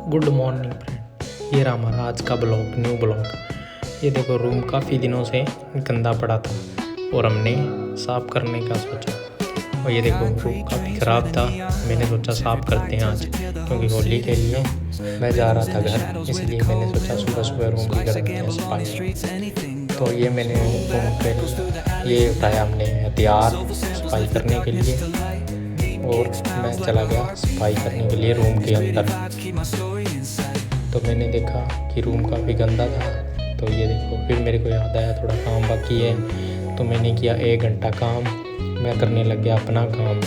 Good morning friend. ये रहा हमारा आज का ब्लॉग, न्यू ब्लॉग। ये देखो रूम काफ़ी दिनों से गंदा पड़ा था और हमने साफ़ करने का सोचा। और ये देखो रूम काफ़ी ख़राब था। मैंने सोचा साफ़ करते हैं आज, क्योंकि होली के लिए मैं जा रहा था घर, इसलिए मैंने सोचा सुबह सुबह रूम की कर देते हैं सफाई। तो ये मैंने रूम पे ये उठाया हमने हथियार सफाई करने के लिए, और मैं चला गया सफाई करने के लिए रूम के अंदर। तो मैंने देखा कि रूम काफ़ी गंदा था। तो ये देखो फिर मेरे को याद आया थोड़ा काम बाकी है, तो मैंने किया 1 घंटा काम। मैं करने लग गया अपना काम।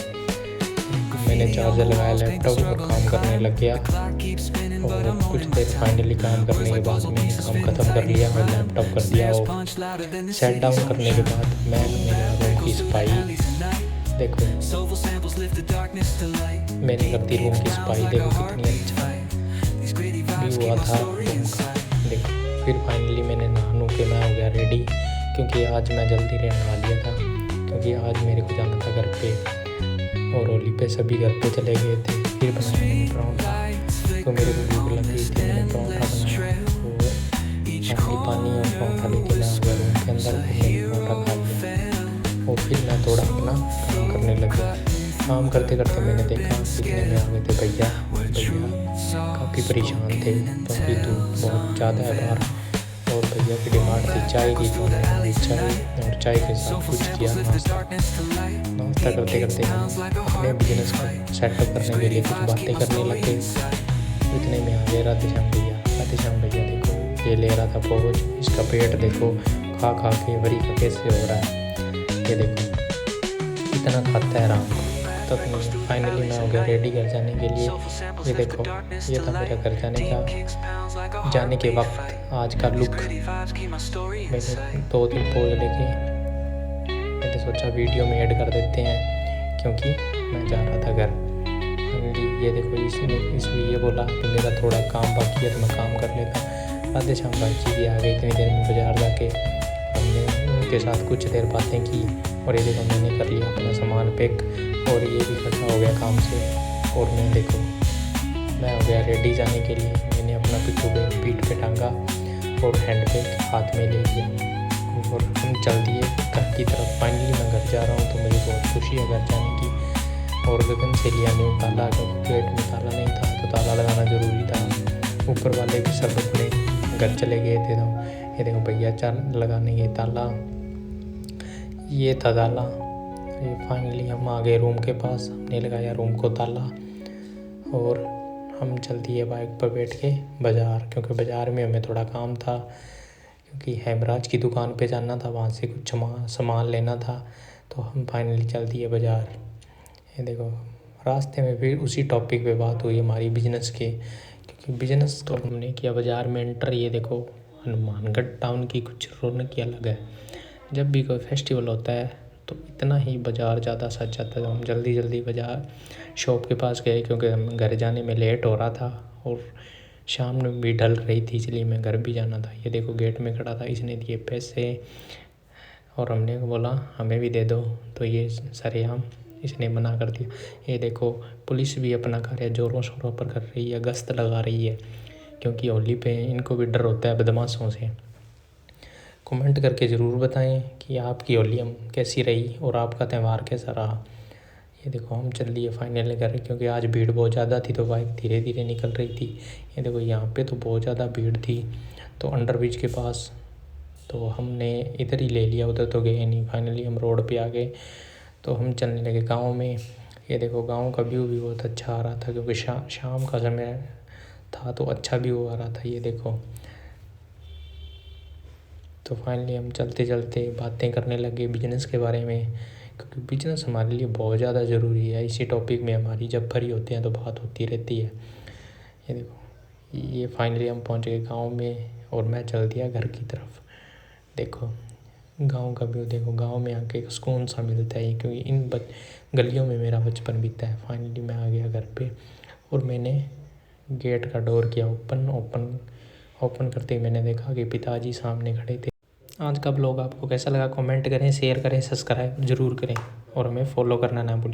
मैंने चार्जर लगाया लैपटॉप और काम करने लग गया। और कुछ देर फाइनली काम करने के बाद मैंने काम ख़त्म कर लिया और लैपटॉप कर दिया ऑफ। सेट डाउन करने के बाद मैं रूम की सफाई देखो, मैंने कर दी रूम की सफाई। देखो कितनी अच्छा भी हुआ था रूम का। देखो फिर फाइनली मैंने नहा के मैं हो गया रेडी, क्योंकि आज मैं जल्दी नहा लिया था, क्योंकि आज मेरे को जाना था घर पे। और होली पे सभी घर पे चले गए थे। फिर बनाया मैंने पराठा, तो मेरे को भूख लग गई थी। मैंने पराठा बनाया और पानी और पराठा लेके मैं गया रूम के अंदर। मैंने पराठा खा लिया और फिर मैं थोड़ा अपना काम करने लग गया। काम करते करते मैंने देखा कितने में आ गए थे भैया काफ़ी परेशान थे, क्योंकि धूप बहुत ज़्यादा है बाहर। और भैया की डिमांड थी चाय की, तो मैंने चाय और चाय के साथ कुछ किया नाश्ता करते करते हम अपने बिजनेस को सेटअप करने के लिए कुछ बातें करने लगे। इतने में आ गए राधेश्याम भैया। राधेश्याम भैया देखो ये ले रहा था पहुँच, इसका पेट देखो खा खा के वरी का कैसे हो रहा है। ये देखो इतना खाता है राम को। तब फाइनली मैं हो गया रेडी घर जाने के लिए। ये देखो ये था मेरा घर जाने के वक्त आज का लुक। मैंने 2-3 पोज लेके मैंने सोचा वीडियो में ऐड कर देते हैं, क्योंकि मैं जा रहा था घर। फाइनली ये देखो इसने ये बोला कि मेरा थोड़ा काम बाकी है तो मैं काम कर लेता। राधेश्याम भाई जी भी आ गए इतनी देर में बाजार जाके। हमने उनके साथ कुछ देर बातें की और ये देखो मैंने कर लिया अपना सामान पैक, और ये भी खड़ा हो गया काम से। और मैं देखो मैं हो गया रेडी जाने के लिए। मैंने अपना पिट्ठू बैग पीठ पे टांगा और हैंड बैग हाथ में ले लिया और हम चल दिए घर की तरफ। फाइनली मैं घर जा रहा हूँ, तो मुझे बहुत खुशी है घर जाने की। और गगन से लिया न्यू ताला, क्योंकि गेट में ताला नहीं था तो ताला लगाना ज़रूरी था। ऊपर वाले भी सब अपने घर चले गए थे। तो ये देखो भैया लगाने गए ताला, ये था ताला। ये फाइनली हम आ गए रूम के पास। हमने लगाया रूम को ताला और हम चल दिए बाइक पर बैठ के बाज़ार, क्योंकि बाज़ार में हमें थोड़ा काम था, क्योंकि हेमराज की दुकान पे जाना था, वहाँ से कुछ सामान लेना था। तो हम फाइनली चल दिए बाज़ार। ये देखो रास्ते में फिर उसी टॉपिक पे बात हुई हमारी बिजनेस के, क्योंकि बिजनेस तो हमने किया बाज़ार में एंटर। ये देखो हनुमानगढ़ टाउन की कुछ रौनक ही अलग है। जब भी कोई फेस्टिवल होता है तो इतना ही बाज़ार ज़्यादा सज जाता है। हम जल्दी जल्दी बाज़ार शॉप के पास गए, क्योंकि हम घर जाने में लेट हो रहा था और शाम में भी ढल रही थी, इसलिए मैं घर भी जाना था। ये देखो गेट में खड़ा था, इसने दिए पैसे और हमने बोला हमें भी दे दो, तो ये सरेआम इसने मना कर दिया। ये देखो पुलिस भी अपना कार्य ज़ोरों शोरों पर कर रही है, गश्त लगा रही है, क्योंकि होली पे इनको भी डर होता है बदमाशों से। कमेंट करके ज़रूर बताएं कि आपकी होली कैसी रही और आपका त्यौहार कैसा रहा। ये देखो हम चल दिए फाइनल घर, क्योंकि आज भीड़ बहुत ज़्यादा थी तो बाइक धीरे धीरे निकल रही थी। ये देखो यहाँ पे तो बहुत ज़्यादा भीड़ थी, तो अंडरब्रिज के पास तो हमने इधर ही ले लिया, उधर तो गए नहीं। फाइनली हम रोड पे आ गए, तो हम चलने लगे गाँव में। ये देखो गाँव का व्यू भी बहुत अच्छा आ रहा था, क्योंकि शाम का समय था तो अच्छा व्यू आ रहा था। ये देखो तो फाइनली हम चलते चलते बातें करने लगे बिजनेस के बारे में, क्योंकि बिजनेस हमारे लिए बहुत ज़्यादा ज़रूरी है। इसी टॉपिक में हमारी जब फ्री होते हैं तो बात होती रहती है। ये देखो ये फाइनली हम पहुंच गए गांव में और मैं चल दिया घर की तरफ। देखो गांव का व्यू देखो, गांव में आके एक सुकून सा मिलता है, क्योंकि इन गलियों में मेरा बचपन बीता है। फाइनली मैं आ गया घर पे और मैंने गेट का डोर किया ओपन करते ही मैंने देखा कि पिताजी सामने खड़े थे। आज का ब्लॉग आपको कैसा लगा कमेंट करें, शेयर करें, सब्सक्राइब ज़रूर करें और हमें फॉलो करना ना भूलें।